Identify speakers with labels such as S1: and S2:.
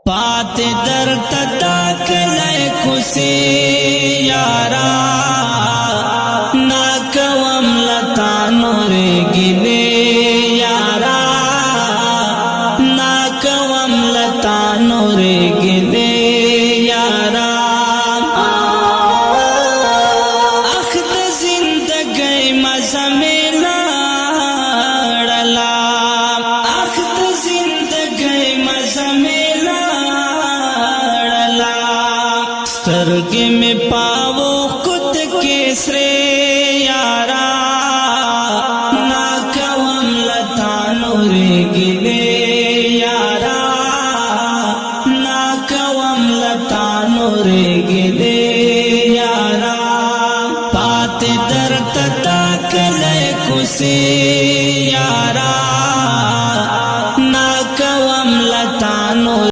S1: پات در تتا کلے کسی یارا ناکوام لتا نور گلے یارا ناکوام لتا نور گلے یارا اخت زندگی مزہ میں لاڑلا اخت زندگی مزہ میں سترگی میں پاو کت کے سرے یارا ناکوام لتا نور گلے یارا ناکوام لتا نور